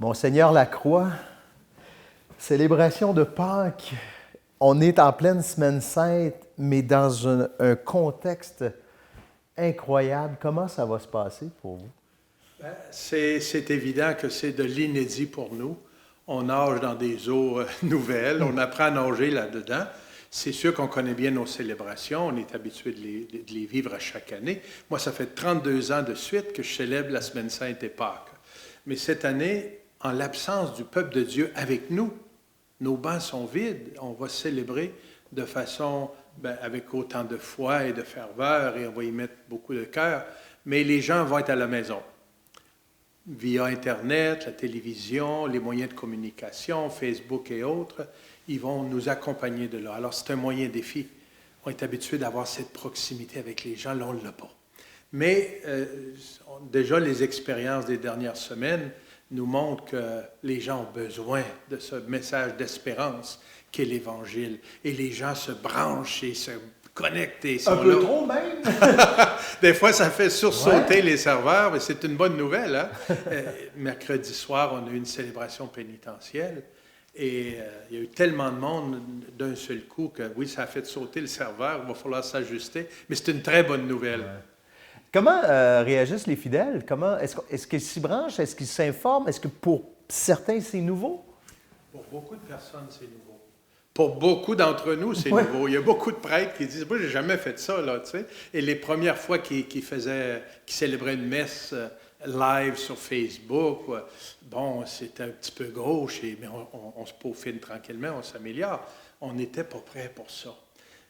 Monseigneur Lacroix, célébration de Pâques. On est en pleine Semaine Sainte, mais dans un contexte incroyable. Comment ça va se passer pour vous? C'est évident que c'est de l'inédit pour nous. On nage dans des eaux nouvelles, on apprend à nager là-dedans. C'est sûr qu'on connaît bien nos célébrations, on est habitué de les vivre à chaque année. Moi, ça fait 32 ans de suite que je célèbre la Semaine Sainte et Pâques. Mais cette année, en l'absence du peuple de Dieu avec nous, nos bancs sont vides. On va célébrer de façon, avec autant de foi et de ferveur, et on va y mettre beaucoup de cœur. Mais les gens vont être à la maison, via Internet, la télévision, les moyens de communication, Facebook et autres. Ils vont nous accompagner de là. Alors, c'est un moyen défi. On est habitué d'avoir cette proximité avec les gens. Là, on ne l'a pas. Mais déjà, les expériences des dernières semaines nous montrent que les gens ont besoin de ce message d'espérance qu'est l'Évangile. Et les gens se branchent et se connectent. Et un peu trop même! Des fois, ça fait sursauter les serveurs, mais c'est une bonne nouvelle. Hein? Mercredi soir, on a eu une célébration pénitentielle. Et il y a eu tellement de monde d'un seul coup que oui, ça a fait sauter le serveur. Il va falloir s'ajuster. Mais c'est une très bonne nouvelle. Ouais. Comment réagissent les fidèles? Est-ce qu'ils s'y branchent? Est-ce qu'ils s'informent? Est-ce que pour certains, c'est nouveau? Pour beaucoup de personnes, c'est nouveau. Pour beaucoup d'entre nous, c'est nouveau. Il y a beaucoup de prêtres qui disent « Moi, j'ai jamais fait ça. » là, tu sais. Et les premières fois qu'ils célébraient une messe live sur Facebook, bon, c'était un petit peu gauche, mais on se peaufine tranquillement, on s'améliore. On n'était pas prêt pour ça.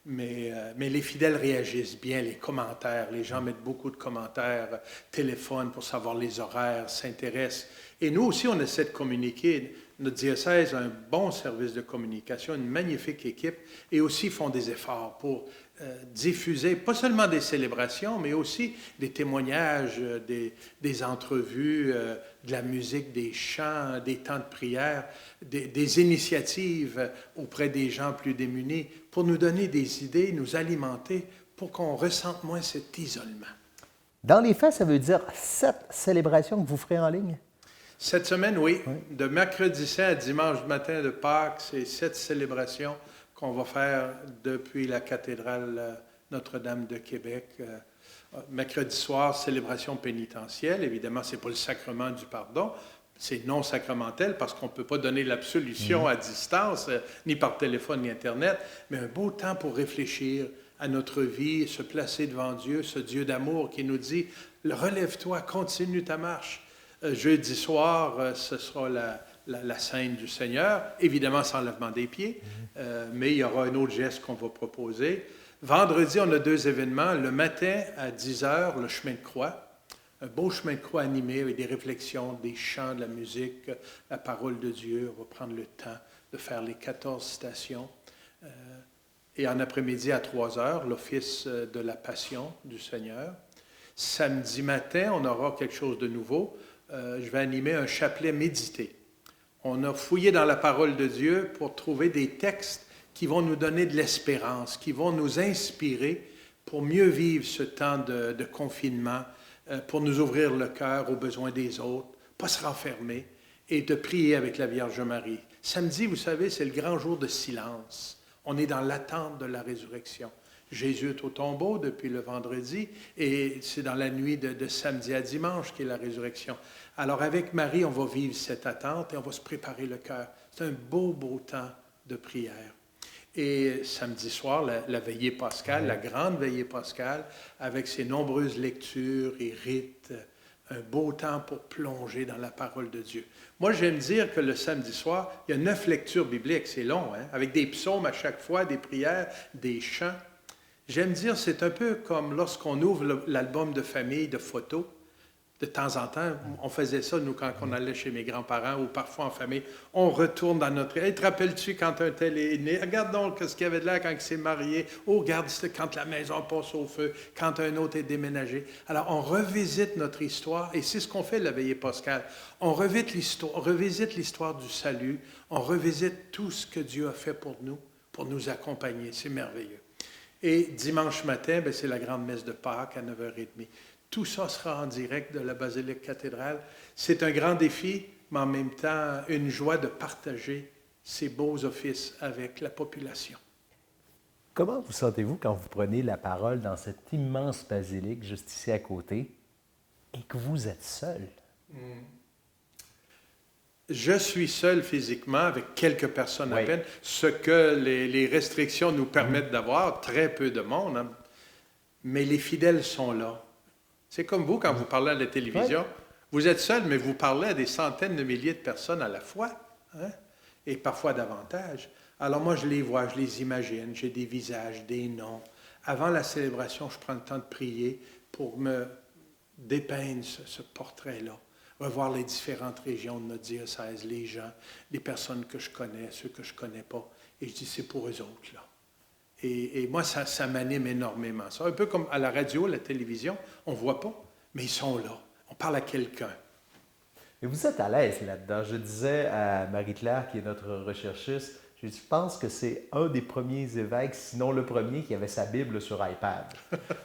Mais les fidèles réagissent bien, les commentaires. Les gens mettent beaucoup de commentaires, téléphonent pour savoir les horaires, s'intéressent. Et nous aussi, on essaie de communiquer. Notre diocèse a un bon service de communication, une magnifique équipe, et aussi font des efforts pour diffuser, pas seulement des célébrations, mais aussi des témoignages, des entrevues, de la musique, des chants, des temps de prière, des initiatives auprès des gens plus démunis, pour nous donner des idées, nous alimenter, pour qu'on ressente moins cet isolement. Dans les faits, ça veut dire 7 célébrations que vous ferez en ligne? Cette semaine, oui. De mercredi saint à dimanche matin de Pâques, c'est 7 célébrations qu'on va faire depuis la cathédrale Notre-Dame de Québec. Mercredi soir, célébration pénitentielle. Évidemment, ce n'est pas le sacrement du pardon. C'est non sacramentel parce qu'on ne peut pas donner l'absolution à distance, ni par téléphone, ni Internet. Mais un beau temps pour réfléchir à notre vie, se placer devant Dieu, ce Dieu d'amour qui nous dit « Relève-toi, continue ta marche ». Jeudi soir, ce sera la scène du Seigneur, évidemment sans lavement des pieds, mais il y aura un autre geste qu'on va proposer. Vendredi, on a 2 événements. Le matin, à 10 heures, le chemin de croix. Un beau chemin de croix animé avec des réflexions, des chants, de la musique, la parole de Dieu. On va prendre le temps de faire les 14 stations. Et en après-midi, à 3 heures, l'office de la Passion du Seigneur. Samedi matin, on aura quelque chose de nouveau. Je vais animer un chapelet médité. On a fouillé dans la parole de Dieu pour trouver des textes qui vont nous donner de l'espérance, qui vont nous inspirer pour mieux vivre ce temps de confinement, pour nous ouvrir le cœur aux besoins des autres, pas se renfermer et de prier avec la Vierge Marie. Samedi, vous savez, c'est le grand jour de silence. On est dans l'attente de la résurrection. Jésus est au tombeau depuis le vendredi et c'est dans la nuit de samedi à dimanche qu'est la résurrection. Alors avec Marie, on va vivre cette attente et on va se préparer le cœur. C'est un beau, beau temps de prière. Et samedi soir, la veillée pascale, la grande veillée pascale, avec ses nombreuses lectures et rites, un beau temps pour plonger dans la parole de Dieu. Moi, j'aime dire que le samedi soir, il y a 9 lectures bibliques, c'est long, hein? Avec des psaumes à chaque fois, des prières, des chants. J'aime dire, c'est un peu comme lorsqu'on ouvre l'album de famille, de photos. De temps en temps, on faisait ça, nous, quand on allait chez mes grands-parents ou parfois en famille. On retourne dans notre... Hey, te rappelles-tu quand un tel est né? Regarde donc ce qu'il y avait de là quand il s'est marié. Oh, regarde quand la maison passe au feu, quand un autre est déménagé. Alors, on revisite notre histoire et c'est ce qu'on fait la veillée pascale. On revisite l'histoire du salut. On revisite tout ce que Dieu a fait pour nous accompagner. C'est merveilleux. Et dimanche matin, c'est la grande messe de Pâques à 9h30. Tout ça sera en direct de la basilique cathédrale. C'est un grand défi. mais en même temps une joie de partager ces beaux offices avec la population. Comment vous sentez-vous quand vous prenez la parole dans cette immense basilique juste ici à côté et que vous êtes seul? Je suis seul physiquement avec quelques personnes à Oui. peine, ce que les restrictions nous permettent d'avoir, très peu de monde, hein. Mais les fidèles sont là. C'est comme vous quand vous parlez à la télévision. Oui. Vous êtes seul, mais vous parlez à des centaines de milliers de personnes à la fois, hein, et parfois davantage. Alors moi, je les vois, je les imagine, j'ai des visages, des noms. Avant la célébration, je prends le temps de prier pour me dépeindre ce portrait-là, revoir les différentes régions de notre diocèse, les gens, les personnes que je connais, ceux que je ne connais pas. Et je dis, c'est pour eux autres, là. Et moi, ça m'anime énormément. C'est un peu comme à la radio, la télévision, on ne voit pas, mais ils sont là. On parle à quelqu'un. Et vous êtes à l'aise là-dedans. Je disais à Marie-Claire, qui est notre recherchiste, je pense que c'est un des premiers évêques, sinon le premier, qui avait sa Bible sur iPad.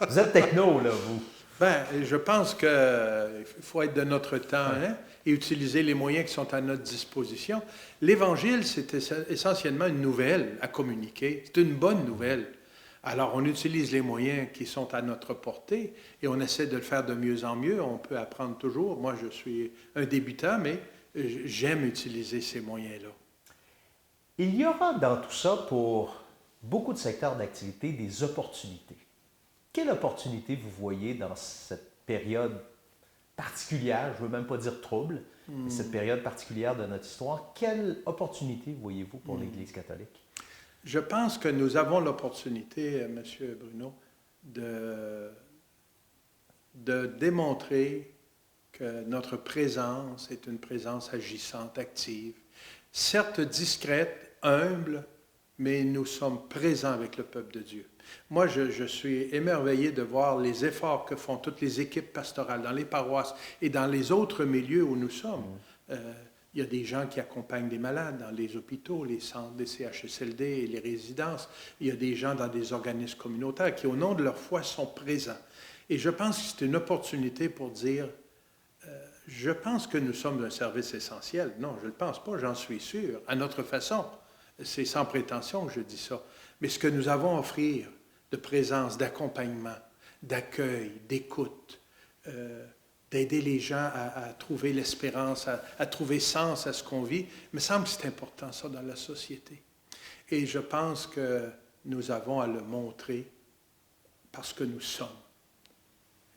Vous êtes techno, là, vous. Bien, je pense qu'il faut être de notre temps, hein, et utiliser les moyens qui sont à notre disposition. L'Évangile, c'est essentiellement une nouvelle à communiquer. C'est une bonne nouvelle. Alors, on utilise les moyens qui sont à notre portée et on essaie de le faire de mieux en mieux. On peut apprendre toujours. Moi, je suis un débutant, mais j'aime utiliser ces moyens-là. Il y aura dans tout ça, pour beaucoup de secteurs d'activité, des opportunités. Quelle opportunité vous voyez dans cette période particulière, je ne veux même pas dire trouble, mais cette période particulière de notre histoire? Quelle opportunité voyez-vous pour l'Église catholique? Je pense que nous avons l'opportunité, M. Bruno, de démontrer que notre présence est une présence agissante, active, certes discrète, humble, mais nous sommes présents avec le peuple de Dieu. Moi, je suis émerveillé de voir les efforts que font toutes les équipes pastorales dans les paroisses et dans les autres milieux où nous sommes. Il y a des gens qui accompagnent des malades dans les hôpitaux, les centres des CHSLD et les résidences. Il y a des gens dans des organismes communautaires qui, au nom de leur foi, sont présents. Et je pense que c'est une opportunité pour dire, je pense que nous sommes un service essentiel. Non, je ne le pense pas, j'en suis sûr, à notre façon. C'est sans prétention que je dis ça. Mais ce que nous avons à offrir de présence, d'accompagnement, d'accueil, d'écoute, d'aider les gens à trouver l'espérance, à trouver sens à ce qu'on vit, me semble que c'est important, ça, dans la société. Et je pense que nous avons à le montrer parce que nous sommes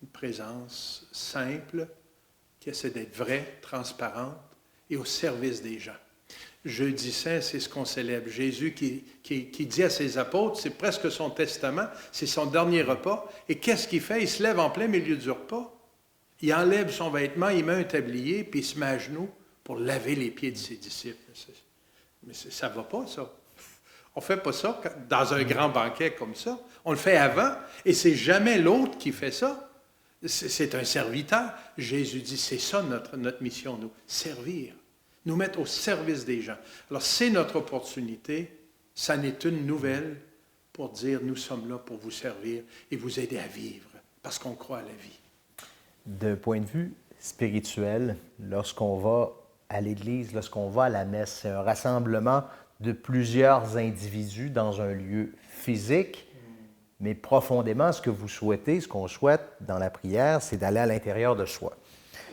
une présence simple qui essaie d'être vraie, transparente et au service des gens. Jeudi Saint, c'est ce qu'on célèbre. Jésus qui dit à ses apôtres, c'est presque son testament, c'est son dernier repas. Et qu'est-ce qu'il fait? Il se lève en plein milieu du repas, il enlève son vêtement, il met un tablier, puis il se met à genoux pour laver les pieds de ses disciples. Mais ça ne va pas, ça. On ne fait pas ça dans un grand banquet comme ça. On le fait avant, et c'est jamais l'autre qui fait ça. C'est un serviteur. Jésus dit, c'est ça notre mission, nous, servir. Nous mettre au service des gens. Alors, c'est notre opportunité. Ça n'est une nouvelle pour dire, nous sommes là pour vous servir et vous aider à vivre, parce qu'on croit à la vie. D'un point de vue spirituel, lorsqu'on va à l'Église, lorsqu'on va à la messe, c'est un rassemblement de plusieurs individus dans un lieu physique, mais profondément, ce que vous souhaitez, ce qu'on souhaite dans la prière, c'est d'aller à l'intérieur de soi.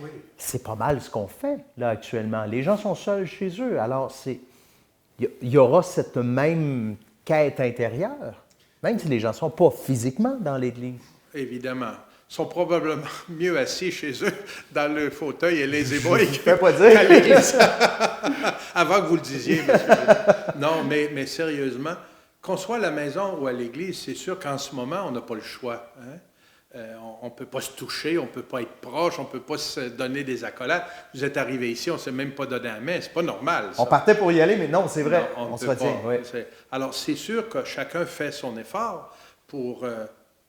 Oui. C'est pas mal ce qu'on fait, là, actuellement. Les gens sont seuls chez eux, alors il y aura cette même quête intérieure, même si les gens ne sont pas physiquement dans l'Église. Évidemment. Ils sont probablement mieux assis chez eux, dans le fauteuil et les ébouilles. Je ne peux pas dire. À l'Église. Avant que vous le disiez, monsieur. Non, mais sérieusement, qu'on soit à la maison ou à l'Église, c'est sûr qu'en ce moment, on n'a pas le choix. Hein? On ne peut pas se toucher, on ne peut pas être proche, on ne peut pas se donner des accolades. Vous êtes arrivé ici, on ne s'est même pas donné la main, c'est pas normal. Ça. On partait pour y aller, mais non, c'est vrai, non, on se retient. Oui. Alors, c'est sûr que chacun fait son effort pour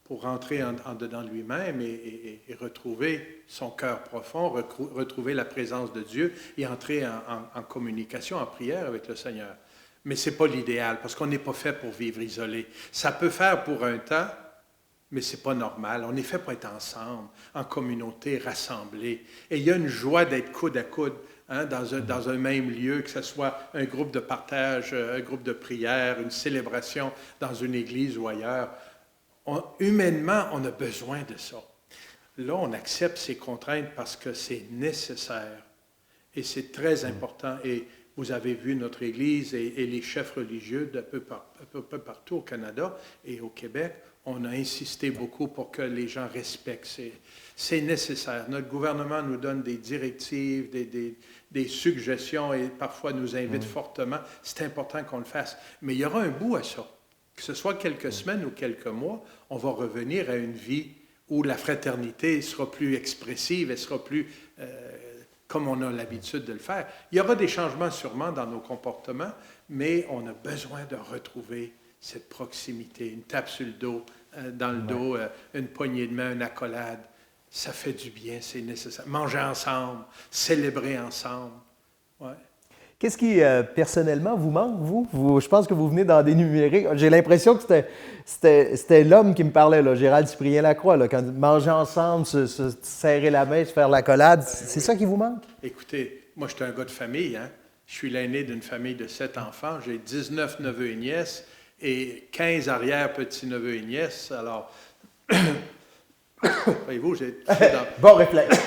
rentrer en dedans lui-même et retrouver son cœur profond, retrouver la présence de Dieu et entrer en communication, en prière avec le Seigneur. Mais ce n'est pas l'idéal, parce qu'on n'est pas fait pour vivre isolé. Ça peut faire pour un temps, mais ce n'est pas normal. On est fait pour être ensemble, en communauté, rassemblés. Et il y a une joie d'être coude à coude hein, dans un même lieu, que ce soit un groupe de partage, un groupe de prière, une célébration dans une église ou ailleurs. Humainement, on a besoin de ça. Là, on accepte ces contraintes parce que c'est nécessaire et c'est très important. Et vous avez vu notre Église et les chefs religieux d'un peu partout au Canada et au Québec, on a insisté beaucoup pour que les gens respectent. C'est nécessaire. Notre gouvernement nous donne des directives, des suggestions et parfois nous invite fortement. C'est important qu'on le fasse. Mais il y aura un bout à ça. Que ce soit quelques semaines ou quelques mois, on va revenir à une vie où la fraternité sera plus expressive, elle sera plus comme on a l'habitude de le faire. Il y aura des changements sûrement dans nos comportements, mais on a besoin de retrouver cette proximité, une tape sur le dos, dans le dos, une poignée de main, une accolade. Ça fait du bien, c'est nécessaire. Manger ensemble, célébrer ensemble. Ouais. Qu'est-ce qui, personnellement, vous manque, vous? Je pense que vous venez d'en dénumérer. J'ai l'impression que c'était l'homme qui me parlait, là, Gérald Cyprien-Lacroix, là, quand manger ensemble, se serrer la main, se faire l'accolade. C'est ça qui vous manque? Écoutez, moi, je suis un gars de famille. Hein? Je suis l'aîné d'une famille de 7 enfants. J'ai 19 neveux et nièces et 15 arrière-petits-neveux et nièces. Alors, voyez-vous, j'ai... Bon réflexe.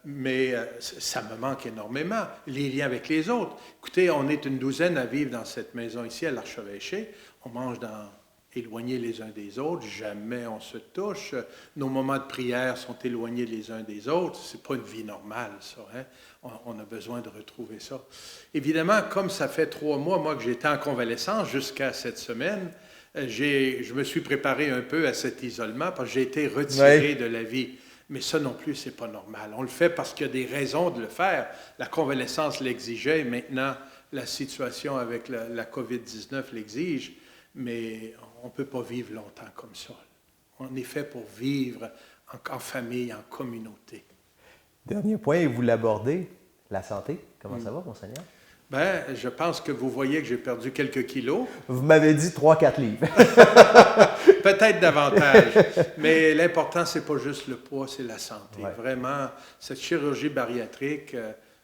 Mais ça me manque énormément, les liens avec les autres. Écoutez, on est une douzaine à vivre dans cette maison ici, à l'Archevêché. On mange éloignés les uns des autres, jamais on se touche. Nos moments de prière sont éloignés les uns des autres. Ce n'est pas une vie normale, ça. Hein? On a besoin de retrouver ça. Évidemment, comme ça fait 3 mois, moi, que j'étais en convalescence jusqu'à cette semaine, je me suis préparé un peu à cet isolement parce que j'ai été retiré de la vie. Mais ça non plus, ce n'est pas normal. On le fait parce qu'il y a des raisons de le faire. La convalescence l'exigeait. Maintenant, la situation avec la COVID-19 l'exige. Mais on ne peut pas vivre longtemps comme ça. On est fait pour vivre en famille, en communauté. Dernier point, et vous l'abordez, la santé. Comment ça va, Monseigneur? Bien, je pense que vous voyez que j'ai perdu quelques kilos. Vous m'avez dit 3-4 livres. Peut-être davantage. Mais l'important, ce n'est pas juste le poids, c'est la santé. Ouais. Vraiment, cette chirurgie bariatrique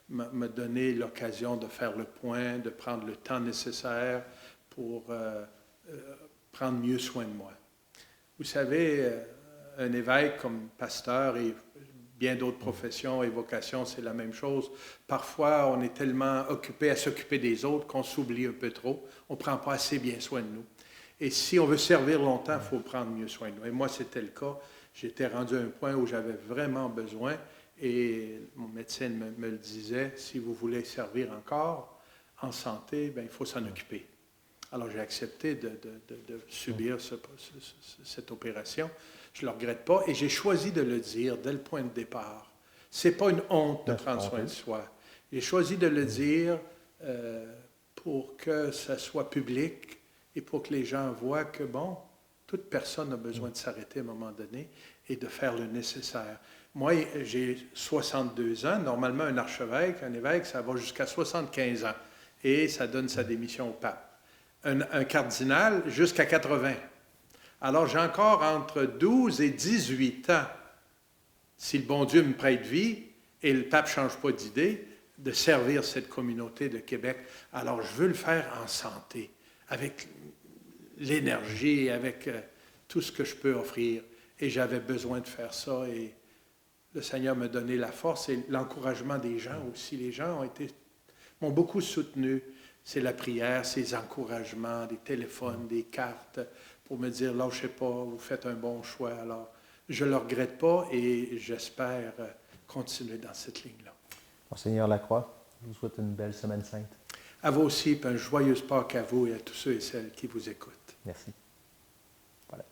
m'a donné l'occasion de faire le point, de prendre le temps nécessaire pour prendre mieux soin de moi. Vous savez, un évêque comme pasteur et bien d'autres professions et vocations, c'est la même chose. Parfois, on est tellement occupé à s'occuper des autres qu'on s'oublie un peu trop. On ne prend pas assez bien soin de nous. Et si on veut servir longtemps, il faut prendre mieux soin de nous. Et moi, c'était le cas. J'étais rendu à un point où j'avais vraiment besoin. Et mon médecin me le disait, si vous voulez servir encore en santé, bien, il faut s'en occuper. Alors, j'ai accepté de subir cette opération. Je ne le regrette pas et j'ai choisi de le dire dès le point de départ. Ce n'est pas une honte de prendre soin de soi. J'ai choisi de le dire pour que ça soit public et pour que les gens voient que, bon, toute personne a besoin de s'arrêter à un moment donné et de faire le nécessaire. Moi, j'ai 62 ans. Normalement, un archevêque, un évêque, ça va jusqu'à 75 ans et ça donne sa démission au pape. Un cardinal jusqu'à 80. Alors, j'ai encore entre 12 et 18 ans, si le bon Dieu me prête vie et le pape ne change pas d'idée, de servir cette communauté de Québec. Alors, je veux le faire en santé, avec l'énergie, avec tout ce que je peux offrir. Et j'avais besoin de faire ça. Et le Seigneur m'a donné la force et l'encouragement des gens aussi. Les gens m'ont beaucoup soutenu. C'est la prière, c'est les encouragements, des téléphones, des cartes, pour me dire, lâchez pas, vous faites un bon choix. Alors, je ne le regrette pas et j'espère continuer dans cette ligne-là. Monseigneur Lacroix, je vous souhaite une belle semaine sainte. À vous aussi, puis une joyeuse Pâques à vous et à tous ceux et celles qui vous écoutent. Merci. Voilà.